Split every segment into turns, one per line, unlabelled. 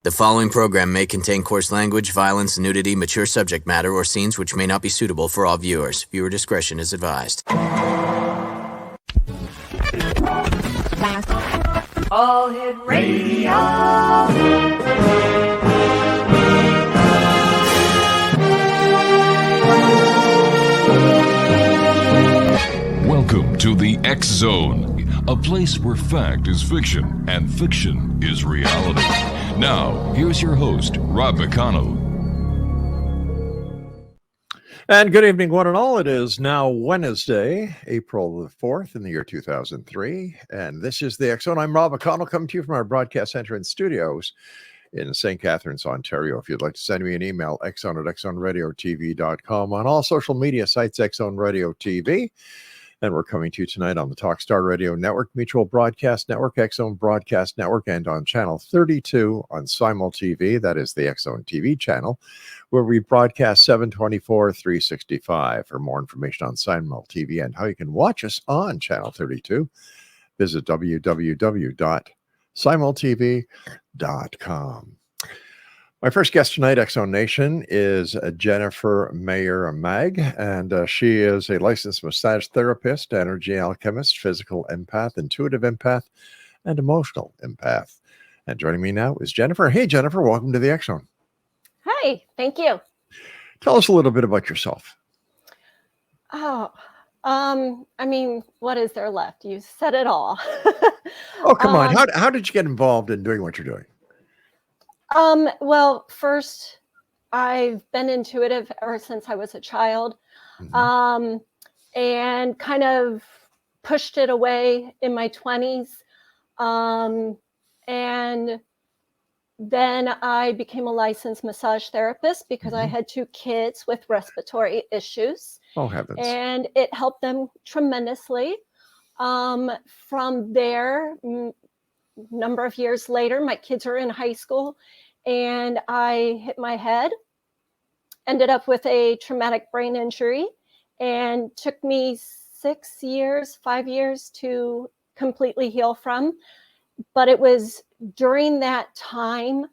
The following program may contain coarse language, violence, nudity, mature subject matter, or scenes which may not be suitable for all viewers. Viewer discretion is advised.
All Hit Radio.
Welcome to the X Zone, a place where fact is fiction and fiction is reality. Now, here's your host, Rob McConnell.
And good evening, one and all. It is now Wednesday, April the 4th in the year 2003. And this is the X Zone. I'm Rob McConnell, coming to you from our broadcast center and studios in St. Catharines, Ontario. If you'd like to send me an email, xzone@xzoneradiotv.com. On all social media sites, Xzone Radio TV. And we're coming to you tonight on the Talkstar Radio Network, Mutual Broadcast Network, Xzone Broadcast Network, and on Channel 32 on Simul TV. That is the Xzone TV channel, where we broadcast 7/24, 365. For more information on Simul TV and how you can watch us on Channel 32, visit www.simultv.com. My first guest tonight, Xzone Nation, is Jennifer MEYER MAAG, and she is a licensed massage therapist, energy alchemist, physical empath, intuitive empath, and emotional empath. And joining me now is Jennifer. Hey, Jennifer, welcome to the Xzone.
Hi, thank you.
Tell us a little bit about yourself.
Oh, what is there left? You said it all.
Oh, come on. How did you get involved in doing what you're doing?
Well, first, I've been intuitive ever since I was a child, and kind of pushed it away in my 20s. And then I became a licensed massage therapist because I had 2 kids with respiratory issues.
Oh, heavens.
And it helped them tremendously. From there, number of years later, my kids are in high school and I hit my head, ended up with a traumatic brain injury, and took me 5 years to completely heal from. But it was during that time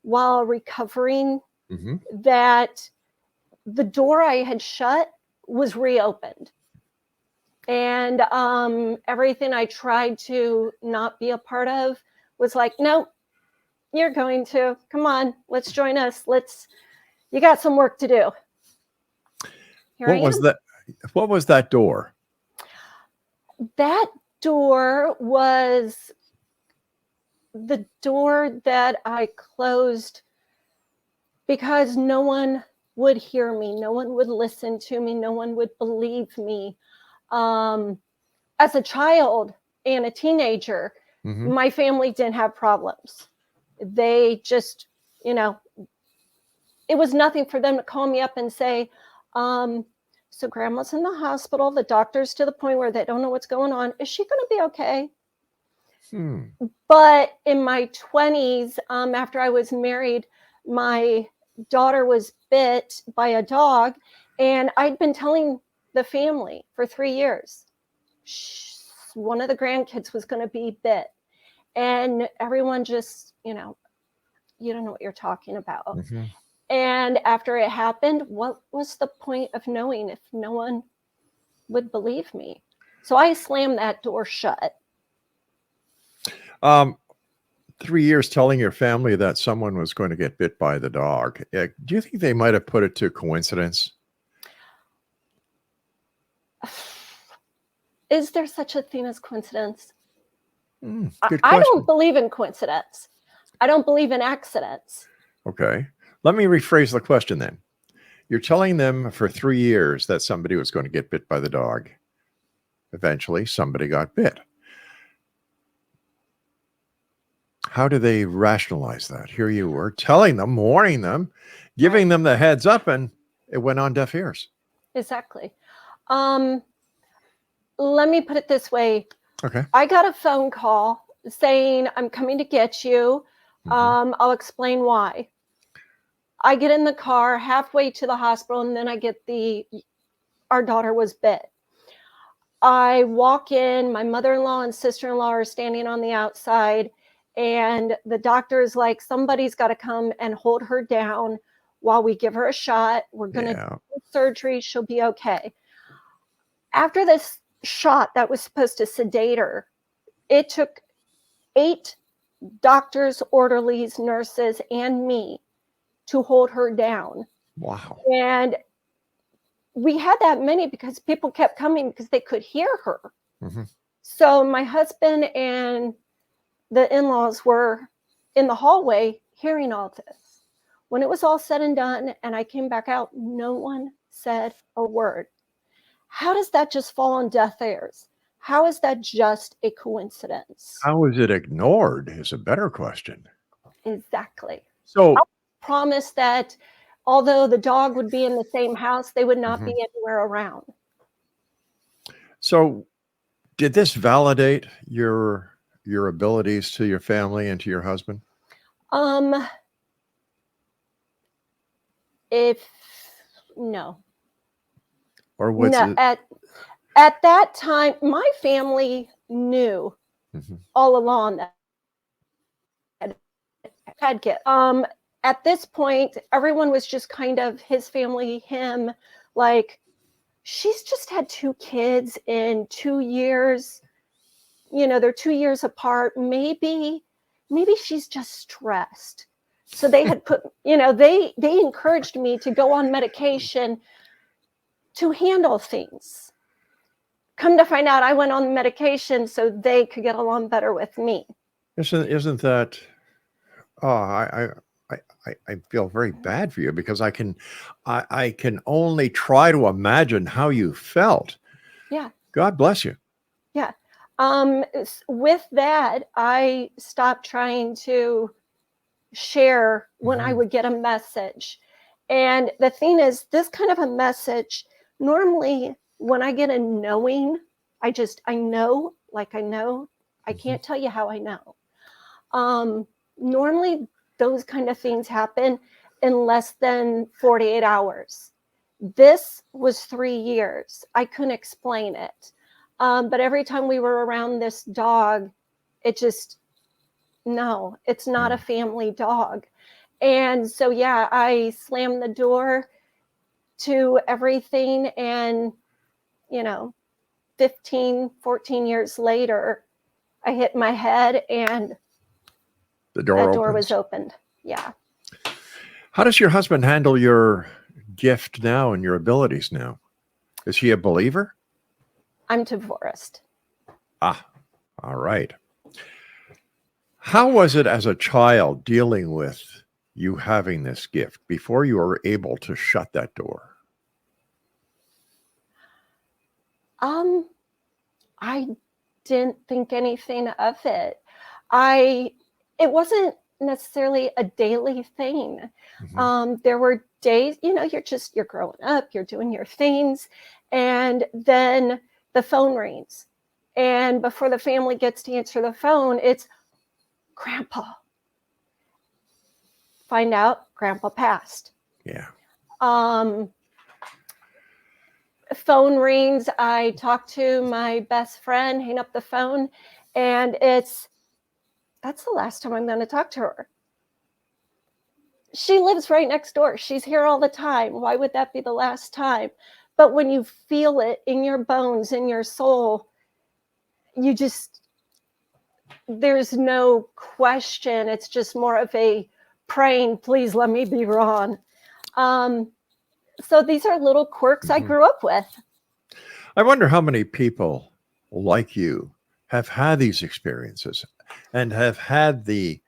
while recovering that the door I had shut was reopened. And everything I tried to not be a part of was like, no, you're going to. Come on, let's join us. You got some work to do.
What was that door?
That door was the door that I closed because no one would hear me. No one would listen to me. No one would believe me. As a child and a teenager, my family didn't have problems. They just, it was nothing for them to call me up and say, so grandma's in the hospital. The doctor's to the point where they don't know what's going on. Is she going to be okay? But in my 20s, after I was married, my daughter was bit by a dog, and I'd been telling the family for 3 years, one of the grandkids was going to be bit, and everyone just, you don't know what you're talking about. And after it happened, what was the point of knowing if no one would believe me? So I slammed that door shut.
3 years telling your family that someone was going to get bit by the dog. Do you think they might have put it to coincidence?
Is there such a thing as coincidence?
Good question.
I don't believe in coincidence. I don't believe in accidents.
Okay. Let me rephrase the question then. You're telling them for 3 years that somebody was going to get bit by the dog. Eventually, somebody got bit. How do they rationalize that? Here you were telling them, warning them, giving them the heads up, and it went on deaf ears.
Exactly. Let me put it this way.
Okay.
I got a phone call saying, I'm coming to get you. I'll explain why. I get in the car halfway to the hospital, and then I get our daughter was bit. I walk in, my mother-in-law and sister-in-law are standing on the outside, And the doctor's like, somebody's got to come and hold her down while we give her a shot. We're going to do surgery. She'll be okay. After this shot that was supposed to sedate her, it took 8 doctors, orderlies, nurses, and me to hold her down.
Wow.
And we had that many because people kept coming because they could hear her.
Mm-hmm.
So my husband and the in-laws were in the hallway hearing all this. When it was all said and done and I came back out, no one said a word. How does that just fall on deaf ears? How is that just a coincidence?
How is it ignored is a better question.
Exactly.
So
I promised that although the dog would be in the same house, they would not be anywhere around.
So did this validate your abilities to your family and to your husband?
No.
Or was
No,
it?
at that time, my family knew all along that I had kids. At this point, everyone was just kind of his family, him, like, she's just had 2 kids in 2 years. You know, they're 2 years apart. Maybe she's just stressed. So they had put, they encouraged me to go on medication to handle things. Come to find out, I went on medication so they could get along better with me.
Isn't that? Oh, I feel very bad for you because I can only try to imagine how you felt.
Yeah.
God bless you.
Yeah. With that, I stopped trying to share when I would get a message. And the thing is, this kind of a message, normally when I get a knowing, I know, I can't tell you how I know. Normally those kind of things happen in less than 48 hours. This was 3 years. I couldn't explain it. But every time we were around this dog, no, it's not a family dog. And so, yeah, I slammed the door to everything. And, 15, 14 years later, I hit my head and
the door
was opened. Yeah.
How does your husband handle your gift now and your abilities now? Is he a believer?
I'm divorced.
Ah, all right. How was it as a child dealing with you having this gift before you were able to shut that door?
I didn't think anything of it. It wasn't necessarily a daily thing. There were days, you're growing up, you're doing your things, and then the phone rings. And before the family gets to answer the phone, it's Grandpa. Find out Grandpa passed.
Yeah.
Phone rings. I talk to my best friend, hang up the phone, and that's the last time I'm going to talk to her. She lives right next door. She's here all the time. Why would that be the last time? But when you feel it in your bones, in your soul, there's no question. It's just more of a praying, please let me be wrong. So these are little quirks I grew up with.
I wonder how many people like you have had these experiences and have had the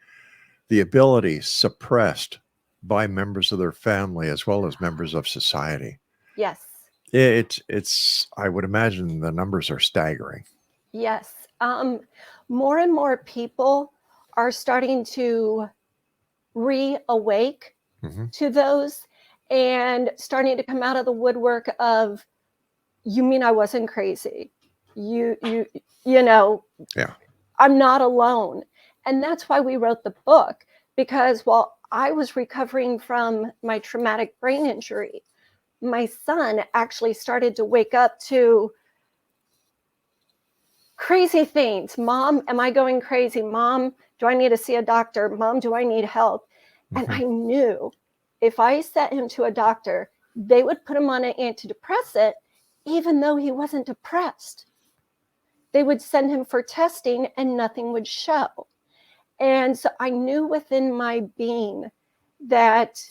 ability suppressed by members of their family as well as members of society.
Yes.
It's I would imagine the numbers are staggering.
Yes. More and more people are starting to reawake to those and starting to come out of the woodwork of, you mean I wasn't crazy? You know,
Yeah.
I'm not alone. And that's why we wrote the book, because while I was recovering from my traumatic brain injury, my son actually started to wake up to crazy things. Mom, am I going crazy? Mom, do I need to see a doctor? Mom, do I need help? And I knew if I sent him to a doctor, they would put him on an antidepressant, even though he wasn't depressed. They would send him for testing and nothing would show. And so I knew within my being that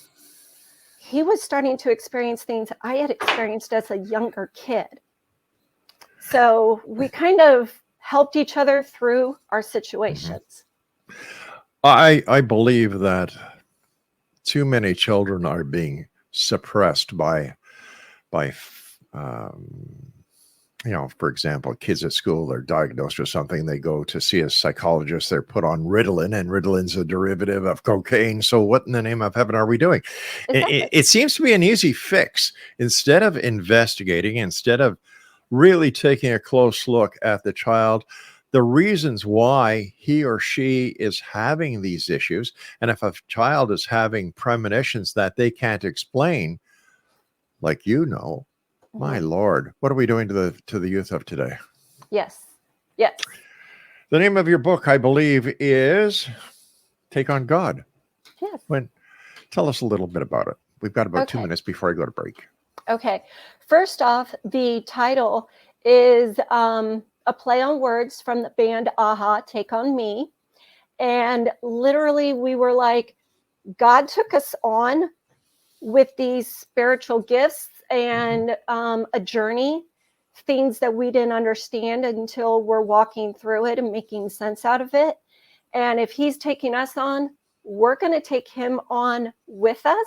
he was starting to experience things I had experienced as a younger kid. So we kind of helped each other through our situations.
I believe that too many children are being suppressed by for example, kids at school are diagnosed with something, they go to see a psychologist, they're put on Ritalin, and Ritalin's a derivative of cocaine. So what in the name of heaven are we doing? It seems to be an easy fix. Instead of investigating, instead of really taking a close look at the child, the reasons why he or she is having these issues, and if a child is having premonitions that they can't explain, like my Lord, what are we doing to the youth of today?
Yes.
The name of your book, I believe, is Take on God.
Yes.
Tell us a little bit about it. We've got about 2 minutes before I go to break.
Okay. First off, the title is a play on words from the band Aha, Take on Me. And literally we were like, God took us on with these spiritual gifts and a journey, things that we didn't understand until we're walking through it and making sense out of it. And if he's taking us on, we're going to take him on with us.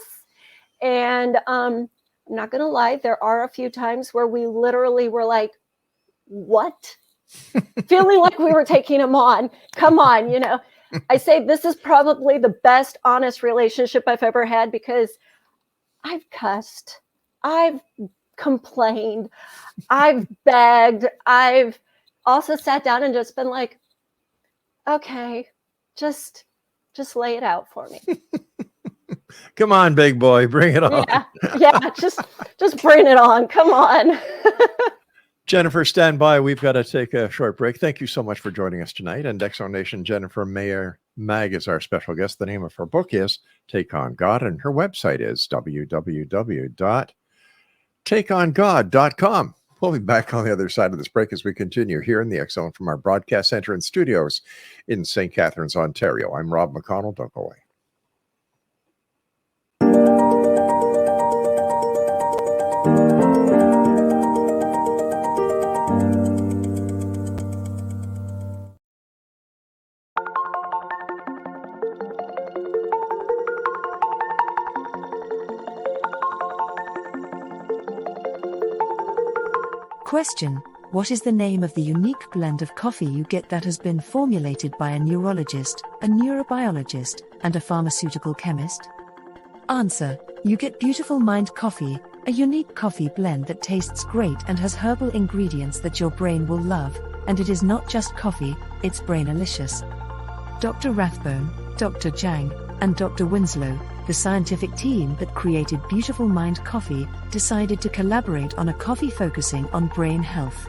And I'm not going to lie, there are a few times where we literally were like, what? Feeling like we were taking him on. Come on, I say this is probably the best, honest relationship I've ever had, because I've cussed, I've complained, I've begged, I've also sat down and just been like, okay, just lay it out for me.
Come on, big boy, bring it on.
Yeah, just bring it on. Come on.
Jennifer, stand by. We've got to take a short break. Thank you so much for joining us tonight. And Exxon Nation, Jennifer MEYER MAAG is our special guest. The name of her book is Take on God, and her website is www.takeongod.com. We'll be back on the other side of this break as we continue here in the Exxon from our broadcast center and studios in St. Catharines, Ontario. I'm Rob McConnell. Don't go away.
Question: what is the name of the unique blend of coffee you get that has been formulated by a neurologist, a neurobiologist, and a pharmaceutical chemist? Answer: you get Beautiful Mind Coffee, a unique coffee blend that tastes great and has herbal ingredients that your brain will love, and it is not just coffee, it's brainalicious. Dr. Rathbone, Dr. Jang, and Dr. Winslow, the scientific team that created Beautiful Mind Coffee, decided to collaborate on a coffee focusing on brain health.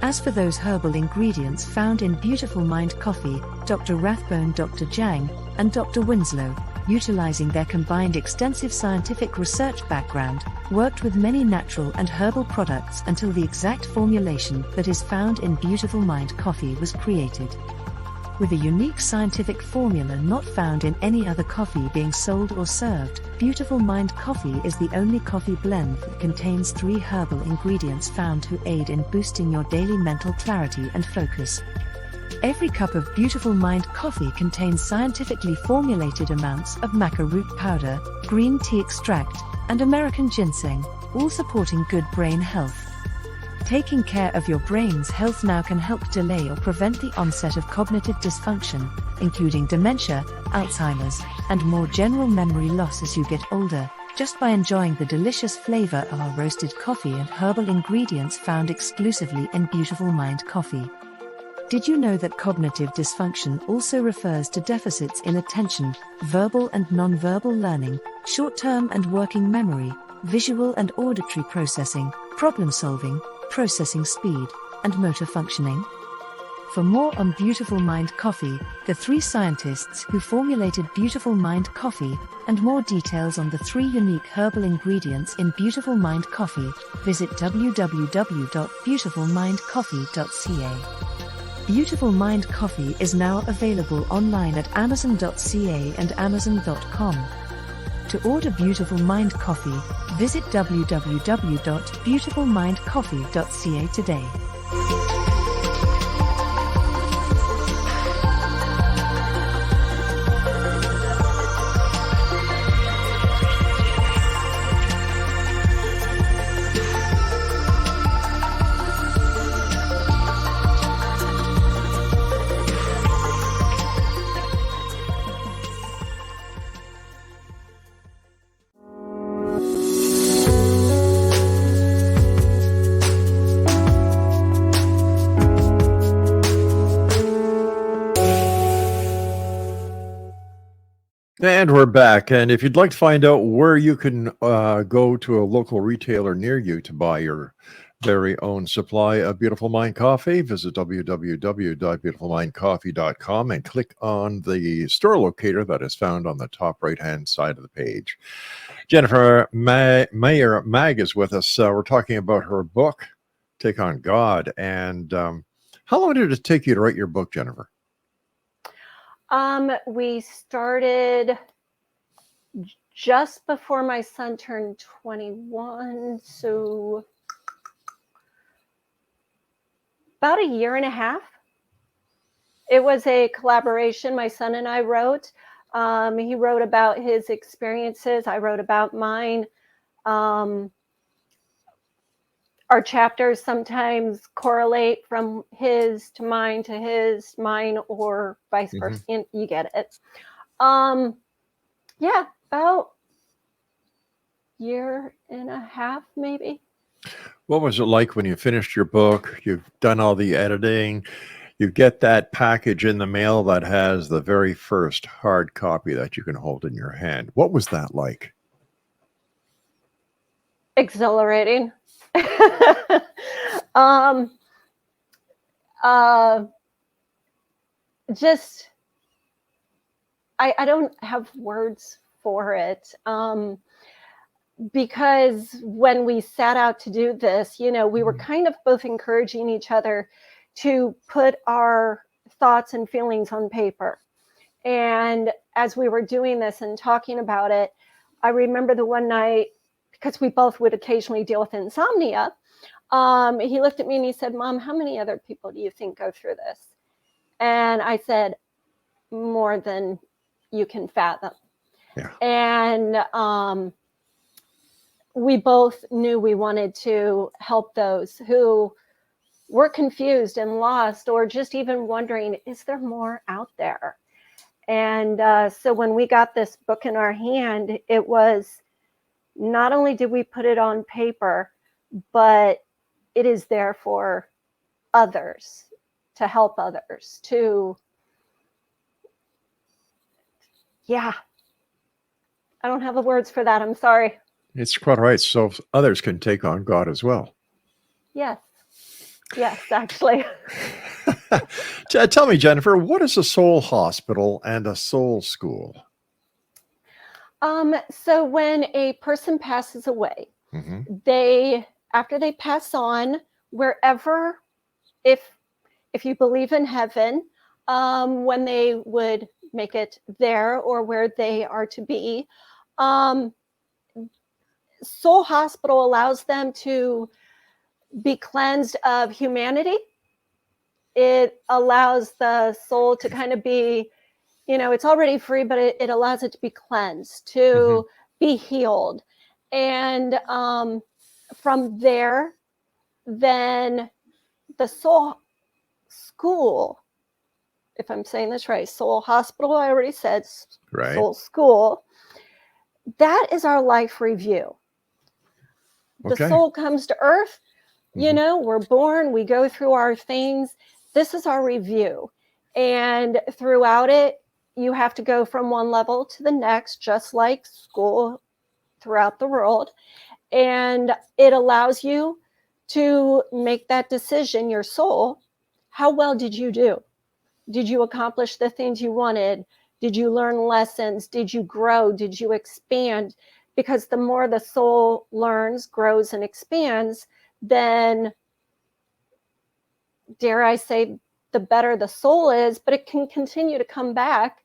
As for those herbal ingredients found in Beautiful Mind Coffee, Dr. Rathbone, Dr. Jang, and Dr. Winslow, utilizing their combined extensive scientific research background, worked with many natural and herbal products until the exact formulation that is found in Beautiful Mind Coffee was created. With a unique scientific formula not found in any other coffee being sold or served, Beautiful Mind Coffee is the only coffee blend that contains 3 herbal ingredients found to aid in boosting your daily mental clarity and focus. Every cup of Beautiful Mind Coffee contains scientifically formulated amounts of maca root powder, green tea extract, and American ginseng, all supporting good brain health. Taking care of your brain's health now can help delay or prevent the onset of cognitive dysfunction, including dementia, Alzheimer's, and more general memory loss as you get older, just by enjoying the delicious flavor of our roasted coffee and herbal ingredients found exclusively in Beautiful Mind Coffee. Did you know that cognitive dysfunction also refers to deficits in attention, verbal and non-verbal learning, short-term and working memory, visual and auditory processing, problem-solving, processing speed, and motor functioning? For more on Beautiful Mind Coffee, the 3 scientists who formulated Beautiful Mind Coffee, and more details on the 3 unique herbal ingredients in Beautiful Mind Coffee, visit www.brautifulmindcoffee.ca. Beautiful Mind Coffee is now available online at amazon.ca and amazon.com. To order Beautiful Mind Coffee, visit www.beautifulmindcoffee.ca today.
And we're back. And if you'd like to find out where you can go to a local retailer near you to buy your very own supply of Beautiful Mind Coffee, visit www.beautifulmindcoffee.com and click on the store locator that is found on the top right-hand side of the page. Jennifer MEYER MAAG is with us. We're talking about her book, Take on God. And how long did it take you to write your book, Jennifer?
We started just before my son turned 21, so about a year and a half. It was a collaboration. My son and I wrote. He wrote about his experiences. I wrote about mine. Our chapters sometimes correlate from his to mine to his, mine, or vice versa. You get it. Yeah, about year and a half, maybe.
What was it like when you finished your book? You've done all the editing. You get that package in the mail that has the very first hard copy that you can hold in your hand. What was that like?
Exhilarating. Just, I don't have words for it. Because when we set out to do this, we were kind of both encouraging each other to put our thoughts and feelings on paper. And as we were doing this and talking about it, I remember the one night, because we both would occasionally deal with insomnia, he looked at me and he said, "Mom, how many other people do you think go through this?" And I said, "More than you can fathom."
Yeah.
And we both knew we wanted to help those who were confused and lost, or just even wondering, is there more out there? And so when we got this book in our hand, it was, not only did we put it on paper, but it is there for others, to help others, I don't have the words for that. I'm sorry.
It's quite right. So others can take on God as well.
Yes, actually.
Tell me, Jennifer, what is a soul hospital and a soul school?
So when a person passes away, after they pass on, wherever, if you believe in heaven, when they would make it there or where they are to be, soul hospital allows them to be cleansed of humanity. It allows the soul to kind of be, it's already free, but it allows it to be cleansed, to be healed. And from there, then the soul school, if I'm saying this right, soul hospital, I already said,
right.
Soul school, that is our life review. The soul comes to earth, we're born, we go through our things. This is our review. And throughout it, you have to go from one level to the next, just like school throughout the world. And it allows you to make that decision, your soul, how well did you do? Did you accomplish the things you wanted? Did you learn lessons? Did you grow? Did you expand? Because the more the soul learns, grows, and expands, then, dare I say, the better the soul is, but it can continue to come back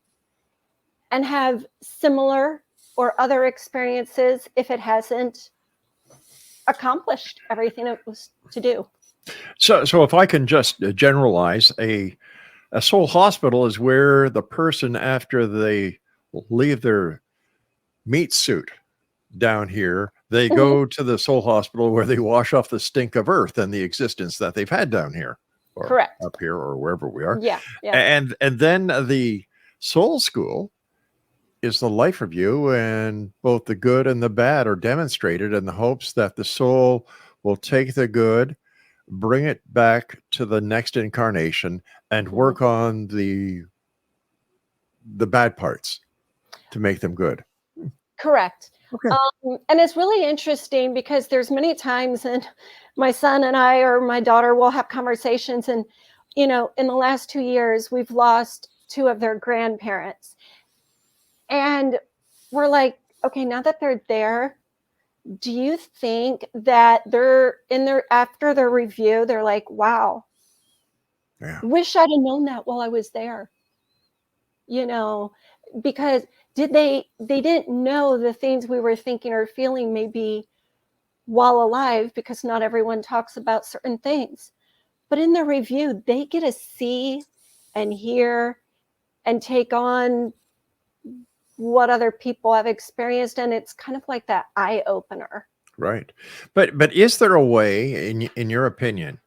and have similar or other experiences if it hasn't accomplished everything it was to do.
So if I can just generalize, a soul hospital is where the person, after they leave their meat suit down here, they go to the soul hospital where they wash off the stink of earth and the existence that they've had down here, or
Correct.
up here, or wherever we are.
Yeah.
And then the soul school is the life review, and both the good and the bad are demonstrated in the hopes that the soul will take the good, bring it back to the next incarnation, and work on the bad parts to make them good.
Correct.
Okay.
And it's really interesting because there's many times, and my son and I or my daughter will have conversations, and in the last 2 years we've lost 2 of their grandparents, and we're like, okay, now that they're there, do you think that they're in their, after their review, they're like, wow, wish I'd have known that while I was there, because they didn't know the things we were thinking or feeling maybe while alive, because not everyone talks about certain things, but in the review, they get to see and hear and take on what other people have experienced, and it's kind of like that eye opener.
Right. But is there a way, in your opinion,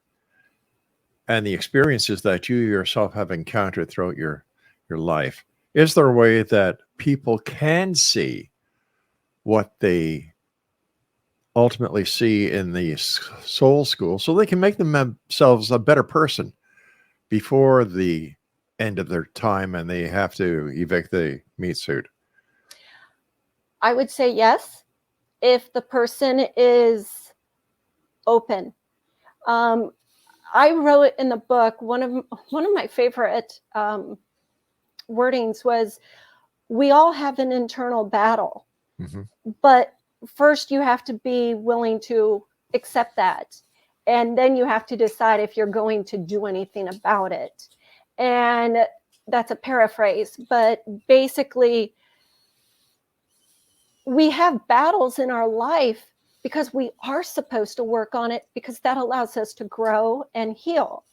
and the experiences that you yourself have encountered throughout your life, is there a way that people can see what they ultimately see in the soul school so they can make themselves a better person before the end of their time and they have to evict the meat suit?
I would say yes, if the person is open. I wrote in the book, one of my favorite wordings was, we all have an internal battle, but first you have to be willing to accept that, and then you have to decide if you're going to do anything about it. And that's a paraphrase, but basically, we have battles in our life because we are supposed to work on it, because that allows us to grow and heal.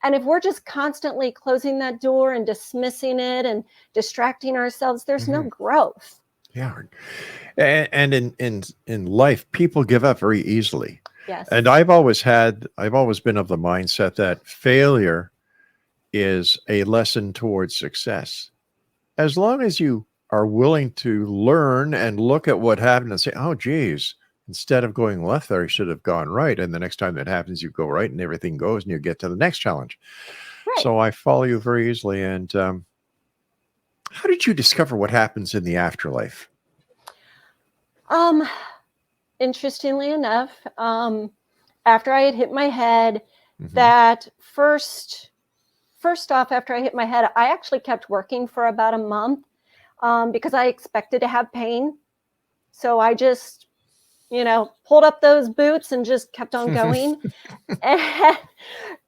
And if we're just constantly closing that door and dismissing it and distracting ourselves, there's no growth.
Yeah. And in life, people give up very easily.
Yes.
And I've always been of the mindset that failure is a lesson towards success. As long as you are willing to learn and look at what happened and say, oh, geez, instead of going left there, I should have gone right. And the next time that happens, you go right and everything goes and you get to the next challenge. Right. So I follow you very easily. And how did you discover what happens in the afterlife?
Interestingly enough, after I had hit my head, that first off, after I hit my head, I actually kept working for about a month. Because I expected to have pain. So I just, pulled up those boots and just kept on going. And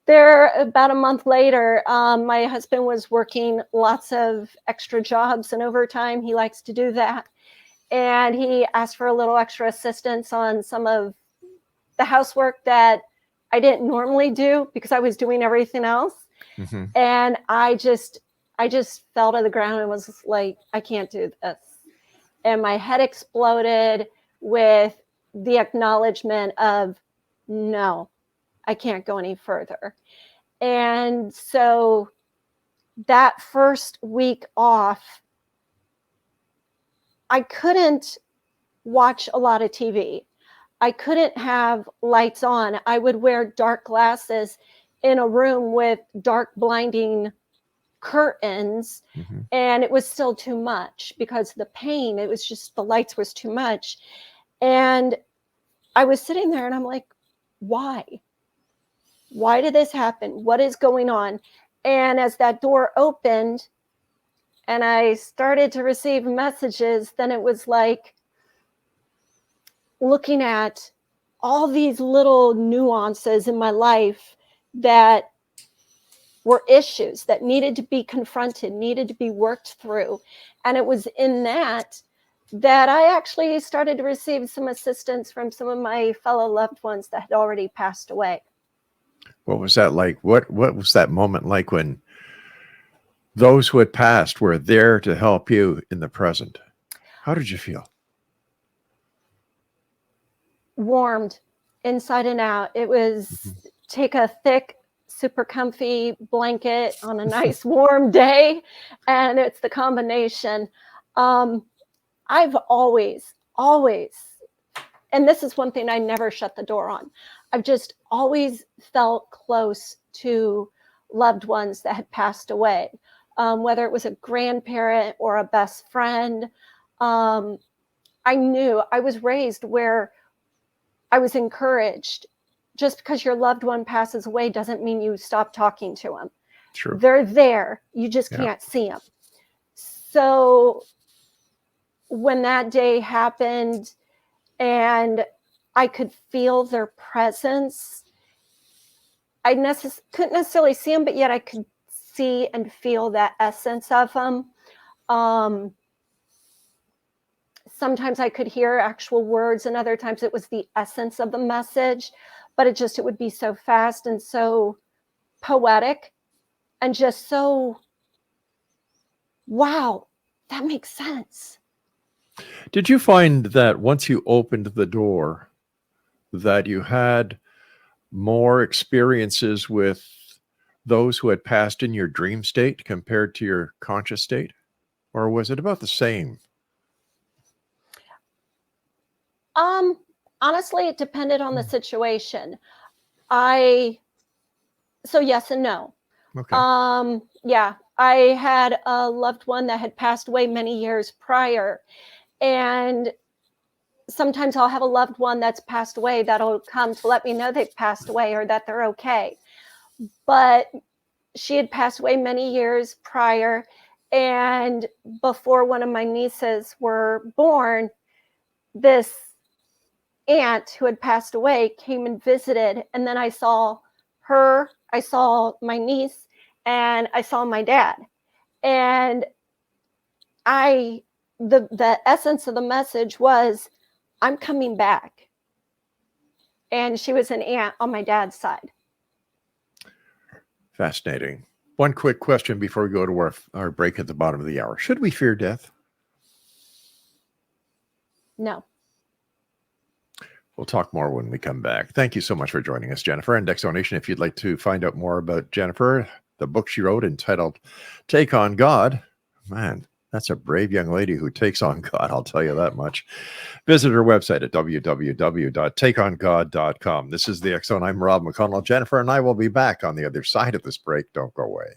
there, about a month later, my husband was working lots of extra jobs and overtime. He likes to do that. And he asked for a little extra assistance on some of the housework that I didn't normally do because I was doing everything else. And I just fell to the ground and was like, I can't do this. And my head exploded with the acknowledgement of, no, I can't go any further. And so that first week off, I couldn't watch a lot of TV. I couldn't have lights on. I would wear dark glasses in a room with dark, blinding curtains, and it was still too much because of the pain. It was just, the lights was too much. And I was sitting there and I'm like, why? Why did this happen? What is going on? And as that door opened and I started to receive messages, then it was like looking at all these little nuances in my life that were issues that needed to be confronted, needed to be worked through. And it was in that I actually started to receive some assistance from some of my fellow loved ones that had already passed away.
What was that like? What was that moment like when those who had passed were there to help you in the present? How did you feel?
Warmed inside and out. It was take a thick, super comfy blanket on a nice warm day, and it's the combination. I've always, and this is one thing I never shut the door on. I've just always felt close to loved ones that had passed away, whether it was a grandparent or a best friend. I knew I was raised where I was encouraged. Just because your loved one passes away doesn't mean you stop talking to them.
True.
They're there. You just can't see them. So when that day happened and I could feel their presence, I couldn't necessarily see them, but yet I could see and feel that essence of them. Sometimes I could hear actual words, and other times it was the essence of the message, but it would be so fast and so poetic and just so, wow, that makes sense.
Did you find that once you opened the door that you had more experiences with those who had passed in your dream state compared to your conscious state? Or was it about the same?
Honestly, it depended on the situation. So yes and no.
Okay.
Yeah, I had a loved one that had passed away many years prior, and sometimes I'll have a loved one that's passed away that'll come to let me know they've passed away or that they're okay. But she had passed away many years prior, and before one of my nieces were born, this aunt who had passed away came and visited, and then I saw her, I saw my niece, and I saw my dad. And the essence of the message was, I'm coming back. And she was an aunt on my dad's side.
Fascinating. One quick question before we go to our break at the bottom of the hour. Should we fear death?
No.
We'll talk more when we come back. Thank you so much for joining us, Jennifer. And Exonation, if you'd like to find out more about Jennifer, the book she wrote entitled Take on God, man, that's a brave young lady who takes on God, I'll tell you that much. Visit her website at www.takeongod.com. This is the X Zone. I'm Rob McConnell. Jennifer and I will be back on the other side of this break. Don't go away.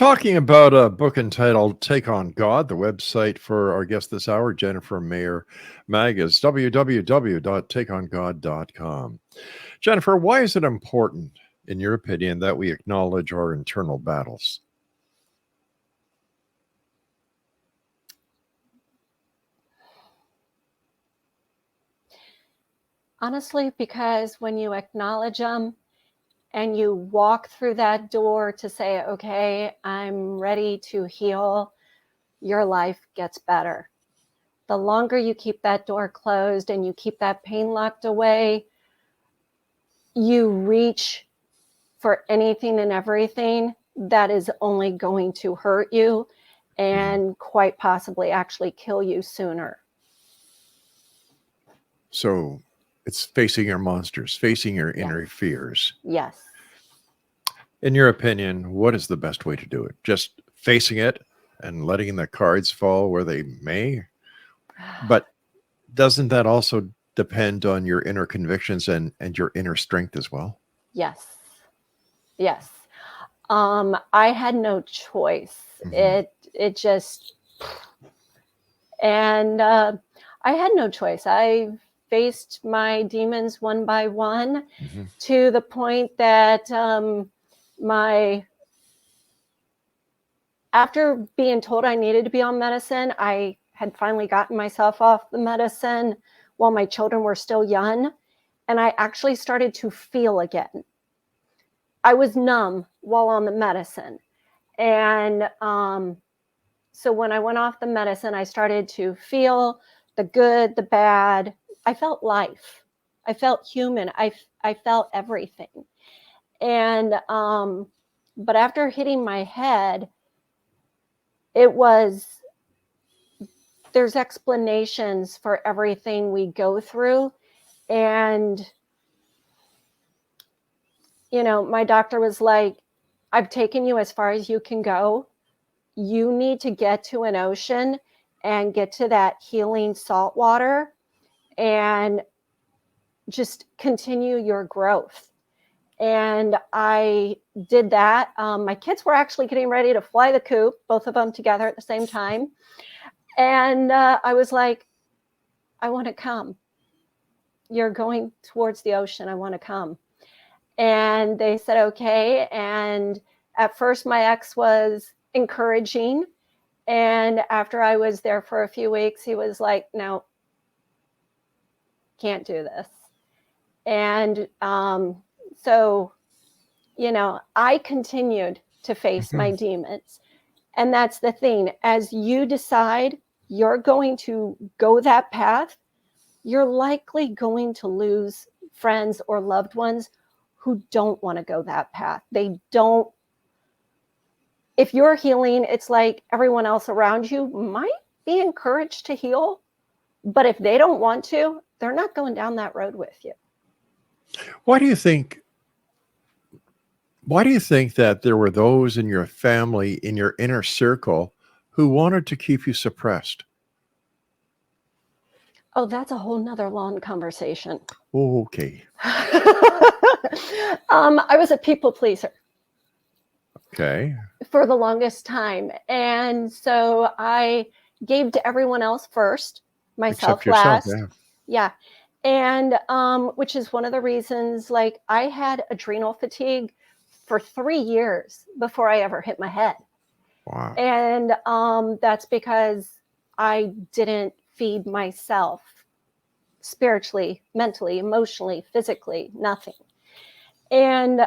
talking about a book entitled Take on God. The website for our guest this hour, Jennifer MEYER MAAG, is www.takeongod.com. Jennifer, why is it important, in your opinion, that we acknowledge our internal battles?
Honestly, because when you acknowledge them and you walk through that door to say, okay, I'm ready to heal, your life gets better. The longer you keep that door closed and you keep that pain locked away, you reach for anything and everything that is only going to hurt you and quite possibly actually kill you sooner.
So it's facing your monsters, facing your inner fears.
Yes.
In your opinion, what is the best way to do it? Just facing it and letting the cards fall where they may? But doesn't that also depend on your inner convictions and your inner strength as well?
Yes. Yes. I had no choice. It just, and I had no choice. I faced my demons one by one to the point that after being told I needed to be on medicine, I had finally gotten myself off the medicine while my children were still young, and I actually started to feel again. I was numb while on the medicine. And so when I went off the medicine, I started to feel the good, the bad. I felt life. I felt human. I felt everything. And but after hitting my head, there's explanations for everything we go through. And, you know, my doctor was like, I've taken you as far as you can go. You need to get to an ocean and get to that healing salt water and just continue your growth. And I did that. My kids were actually getting ready to fly the coop, both of them together at the same time. And I was like, I want to come. You're going towards the ocean. I want to come. And they said, okay. And at first my ex was encouraging. And after I was there for a few weeks, he was like, no, can't do this. And so, you know, I continued to face my demons. And that's the thing. As you decide you're going to go that path, you're likely going to lose friends or loved ones who don't want to go that path. They don't. If you're healing, it's like everyone else around you might be encouraged to heal, but if they don't want to, they're not going down that road with you.
Why do you think that there were those in your family, in your inner circle, who wanted to keep you suppressed?
Oh, that's a whole nother long conversation.
Oh, okay.
I was a people pleaser.
Okay.
For the longest time. And so I gave to everyone else first, myself last. Yeah. And which is one of the reasons, like, I had adrenal fatigue for 3 years before I ever hit my head.
Wow.
And that's because I didn't feed myself spiritually, mentally, emotionally, physically, nothing. And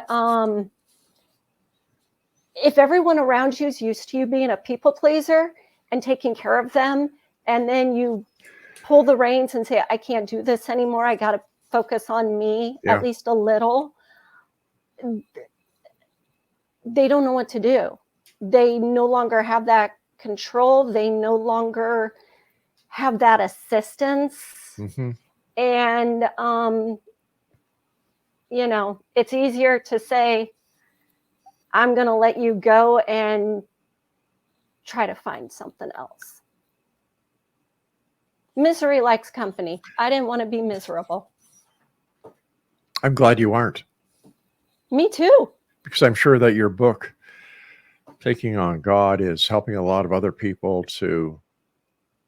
if everyone around you is used to you being a people pleaser and taking care of them, and then you pull the reins and say, I can't do this anymore, I got to focus on me at least a little, they don't know what to do. They no longer have that control. They no longer have that assistance. And, you know, it's easier to say, I'm going to let you go and try to find something else. Misery likes company. I didn't want to be miserable.
I'm glad you aren't.
Me too.
Because I'm sure that your book Taking on God is helping a lot of other people to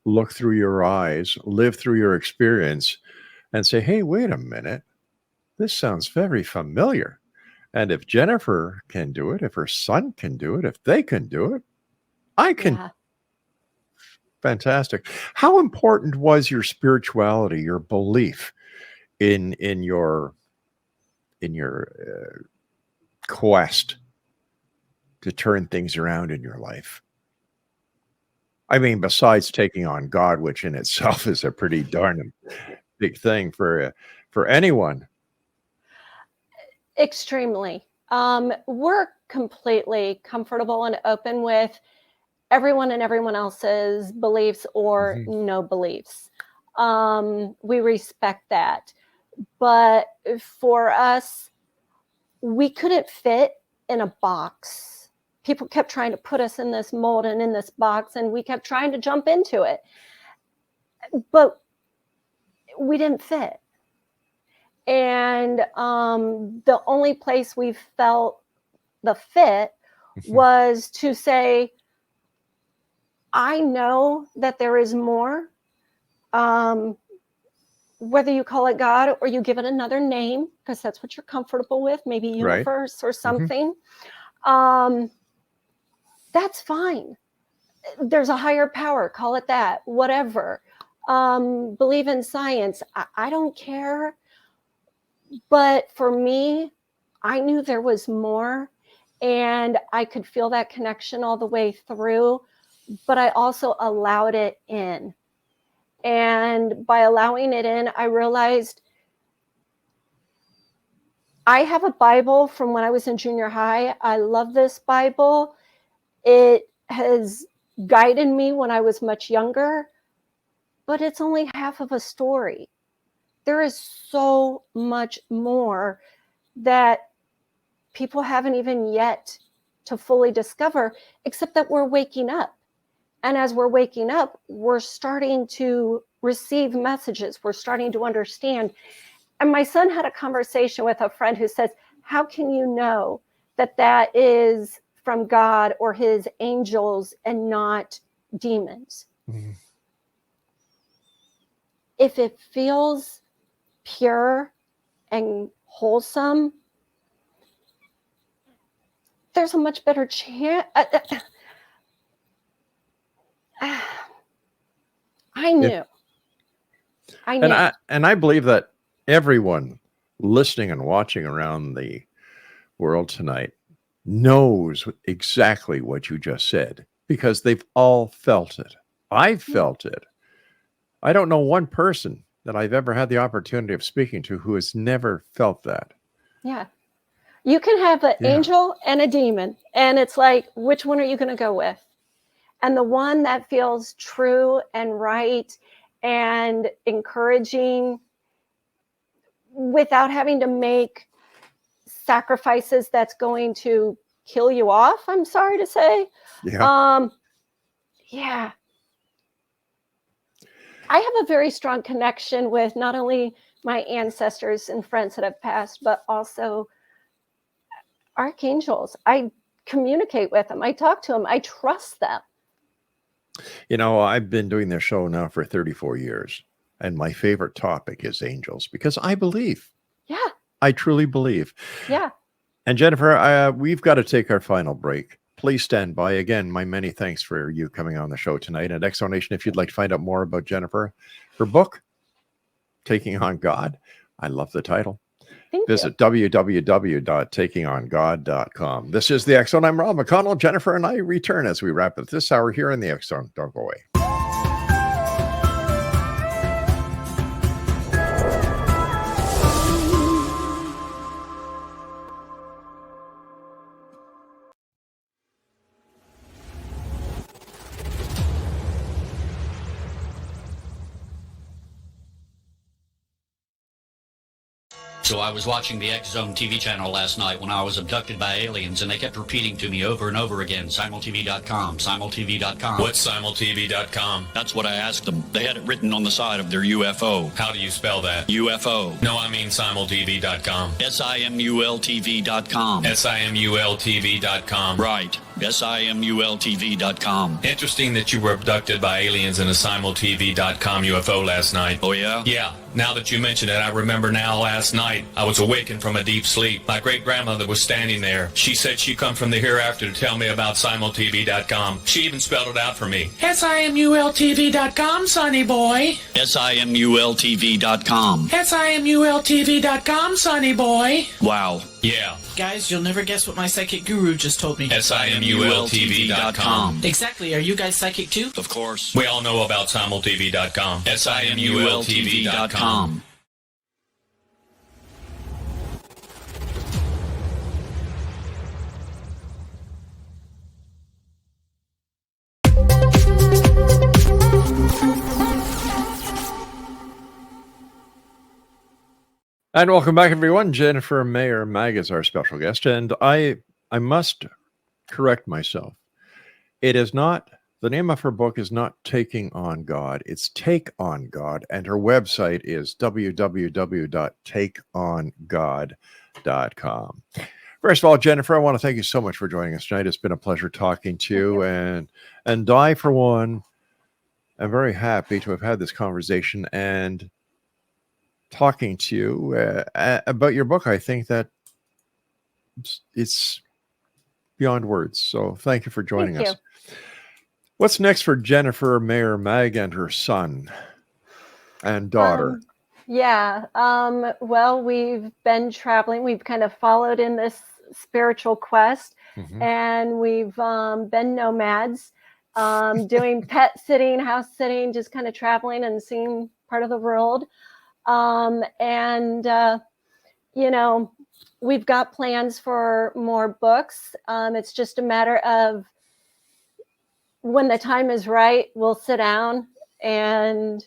look through your eyes, live through your experience, and say, hey, wait a minute. This sounds very familiar. And if Jennifer can do it, if her son can do it, if they can do it, I can.
Yeah.
Fantastic. How important was your spirituality, your belief in your quest to turn things around in your life? I mean, besides taking on God, which in itself is a pretty darn big thing for anyone.
Extremely. We're completely comfortable and open with everyone and everyone else's beliefs or no beliefs. We respect that. But for us, we couldn't fit in a box. People kept trying to put us in this mold and in this box, and we kept trying to jump into it. But we didn't fit. And the only place we felt the fit was to say, I know that there is more, whether you call it God or you give it another name, because that's what you're comfortable with, maybe universe or something. That's fine. There's a higher power, call it that, whatever. Believe in science. I don't care. But for me, I knew there was more, and I could feel that connection all the way through, but I also allowed it in. And by allowing it in, I realized I have a Bible from when I was in junior high. I love this Bible. It has guided me when I was much younger, but it's only half of a story. There is so much more that people haven't even yet to fully discover, except that we're waking up. And as we're waking up, we're starting to receive messages. We're starting to understand. And my son had a conversation with a friend who says, how can you know that that is from God or his angels and not demons? If it feels pure and wholesome, there's a much better chance. I knew.
And I believe that everyone listening and watching around the world tonight knows exactly what you just said, because they've all felt it. I've felt it. I don't know one person that I've ever had the opportunity of speaking to who has never felt that.
Yeah. You can have an angel and a demon, and it's like, which one are you going to go with? And the one that feels true and right and encouraging without having to make sacrifices that's going to kill you off, I'm sorry to say.
Yeah.
Yeah. I have a very strong connection with not only my ancestors and friends that have passed, but also archangels. I communicate with them. I talk to them. I trust them.
You know, I've been doing this show now for 34 years, and my favorite topic is angels, because I believe.
Yeah.
I truly believe.
Yeah.
And Jennifer, we've got to take our final break. Please stand by. Again, my many thanks for you coming on the show tonight. And X Zone Nation, if you'd like to find out more about Jennifer, her book, Taking on God, I love the title. Visit www.takingongod.com. This is the X Zone. I'm Rob McConnell. Jennifer and I return as we wrap up this hour here in the X Zone. Don't go away.
So I was watching the X Zone TV channel last night when I was abducted by aliens, and they kept repeating to me over and over again, simultv.com, simultv.com.
What's simultv.com?
That's what I asked them. They had it written on the side of their UFO.
How do you spell that?
UFO.
No, I mean simultv.com.
simultv.com.
simultv.com.
Right. simultv.com.
Interesting that you were abducted by aliens in a simultv.com UFO last night.
Oh, yeah?
Yeah. Now that you mention it, I remember now last night I was awakened from a deep sleep. My great-grandmother was standing there. She said she'd come from the hereafter to tell me about simultv.com. She even spelled it out for me. simultv.com, sonny boy.
simultv.com.
simultv.com, sonny boy.
Wow.
Yeah.
Guys, you'll never guess what my psychic guru just told me.
simultv.com.
Exactly. Are you guys psychic too?
Of course.
We all know about simultv.com. simultv.com.
And welcome back, everyone. Jennifer MEYER MAAG is our special guest, and I must correct myself. It is not, the name of her book is not Taking on God, it's Take on God, and her website is www.takeongod.com. First of all, Jennifer, I want to thank you so much for joining us tonight. It's been a pleasure talking to you, and I, for one, am very happy to have had this conversation and talking to you about your book. I think that it's beyond words. So thank you for joining us. What's next for Jennifer MEYER MAAG and her son and daughter?
Well, we've been traveling. We've kind of followed in this spiritual quest, and we've been nomads, doing pet sitting, house sitting, just kind of traveling and seeing part of the world. We've got plans for more books. It's just a matter of when the time is right, we'll sit down and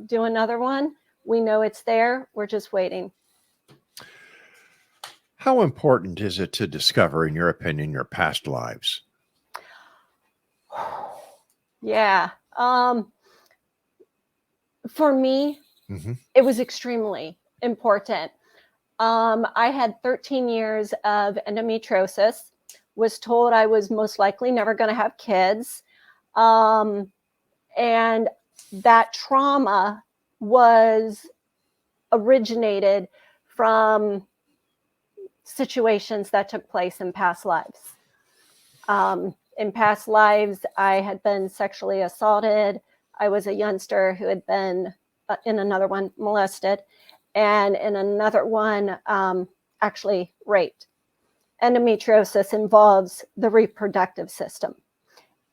do another one. We know it's there. We're just waiting.
How important is it to discover, in your opinion, your past lives?
Yeah. For me, it was extremely important. I had 13 years of endometriosis, was told I was most likely never going to have kids. And that trauma was originated from situations that took place in past lives. In past lives, I had been sexually assaulted. I was a youngster who had been, in another one, molested, and in another one, actually raped. Endometriosis involves the reproductive system,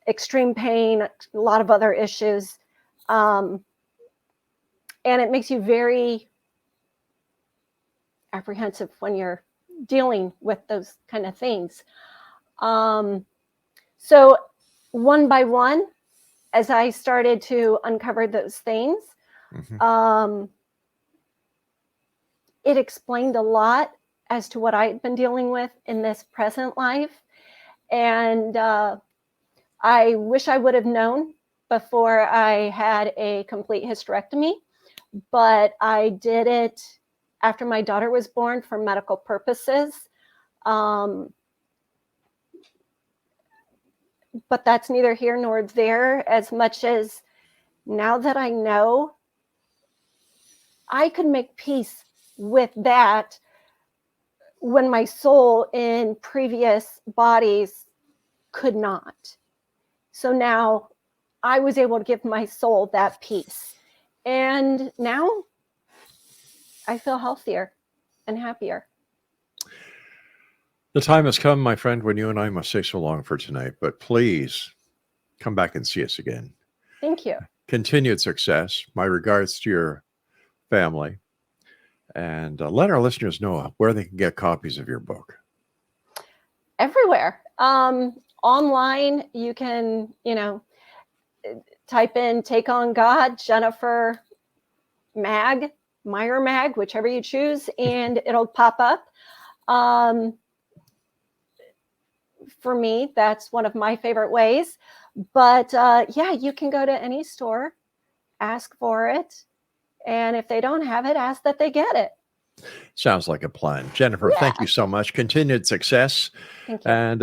extreme pain, a lot of other issues. And it makes you very apprehensive when you're dealing with those kind of things. So one by one, as I started to uncover those things, it explained a lot as to what I'd been dealing with in this present life. And I wish I would have known before I had a complete hysterectomy, but I did it after my daughter was born for medical purposes. But that's neither here nor there, as much as now that I know, I could make peace with that when my soul in previous bodies could not. So now I was able to give my soul that peace. And now I feel healthier and happier.
The time has come, my friend, when you and I must say so long for tonight, but please come back and see us again.
Thank you.
Continued success. My regards to your family. And let our listeners know where they can get copies of your book.
Everywhere. Online, you can, type in Take on God, Jennifer MAAG, MEYER MAAG, whichever you choose, and it'll pop up. For me, that's one of my favorite ways. But you can go to any store, ask for it. And if they don't have it, ask that they get it.
Sounds like a plan. Jennifer, thank you so much. Continued success.
Thank you.
And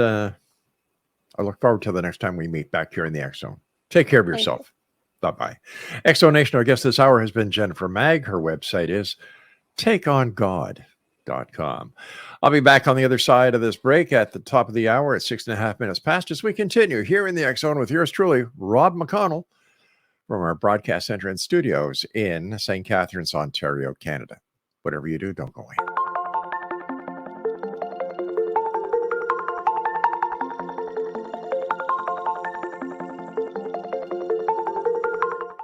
I look forward to the next time we meet back here in the X Zone. Take care of
Thank
yourself. Bye-bye. X Zone Nation, our guest this hour has been Jennifer Maag. Her website is takeongod.com. I'll be back on the other side of this break at the top of the hour at 6.5 minutes past as we continue here in the X Zone with yours truly, Rob McConnell, from our broadcast center and studios in St. Catharines, Ontario, Canada. Whatever you do, don't go away.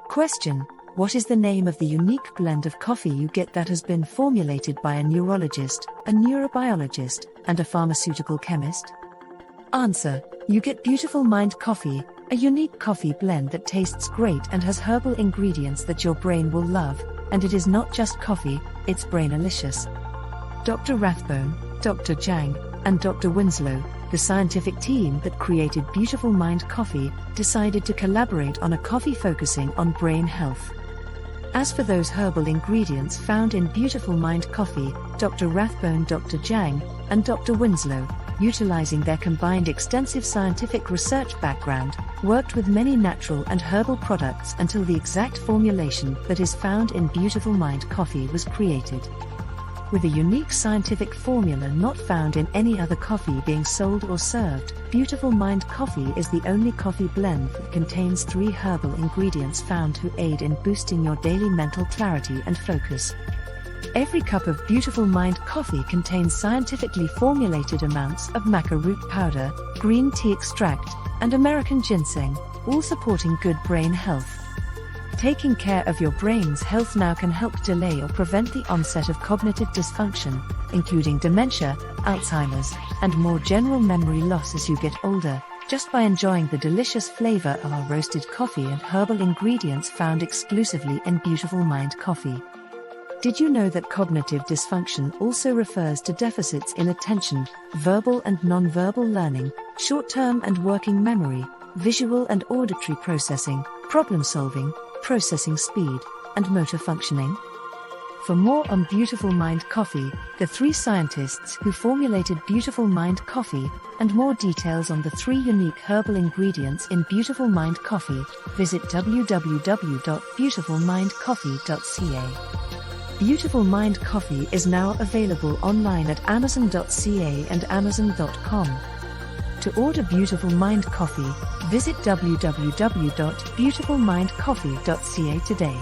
Question: what is the name of the unique blend of coffee you get that has been formulated by a neurologist, a neurobiologist, and a pharmaceutical chemist? Answer: you get Beautiful Mind Coffee, a unique coffee blend that tastes great and has herbal ingredients that your brain will love, and it is not just coffee, it's brainalicious. Dr. Rathbone, Dr. Jang, and Dr. Winslow, the scientific team that created Beautiful Mind Coffee, decided to collaborate on a coffee focusing on brain health. As for those herbal ingredients found in Beautiful Mind Coffee, Dr. Rathbone, Dr. Jang, and Dr. Winslow, utilizing their combined extensive scientific research background, worked with many natural and herbal products until the exact formulation that is found in Beautiful Mind Coffee was created. With a unique scientific formula not found in any other coffee being sold or served, Beautiful Mind Coffee is the only coffee blend that contains 3 herbal ingredients found to aid in boosting your daily mental clarity and focus. Every cup of Beautiful Mind Coffee contains scientifically formulated amounts of maca root powder, green tea extract, and American ginseng, all supporting good brain health. Taking care of your brain's health now can help delay or prevent the onset of cognitive dysfunction, including dementia, Alzheimer's, and more general memory loss as you get older, just by enjoying the delicious flavor of our roasted coffee and herbal ingredients found exclusively in Beautiful Mind Coffee. Did you know that cognitive dysfunction also refers to deficits in attention, verbal and non-verbal learning, short-term and working memory, visual and auditory processing, problem-solving, processing speed, and motor functioning? For more on Beautiful Mind Coffee, the 3 scientists who formulated Beautiful Mind Coffee, and more details on the 3 unique herbal ingredients in Beautiful Mind Coffee, visit www.beautifulmindcoffee.ca. Beautiful Mind Coffee is now available online at amazon.ca and amazon.com. To order Beautiful Mind Coffee, visit www.beautifulmindcoffee.ca today.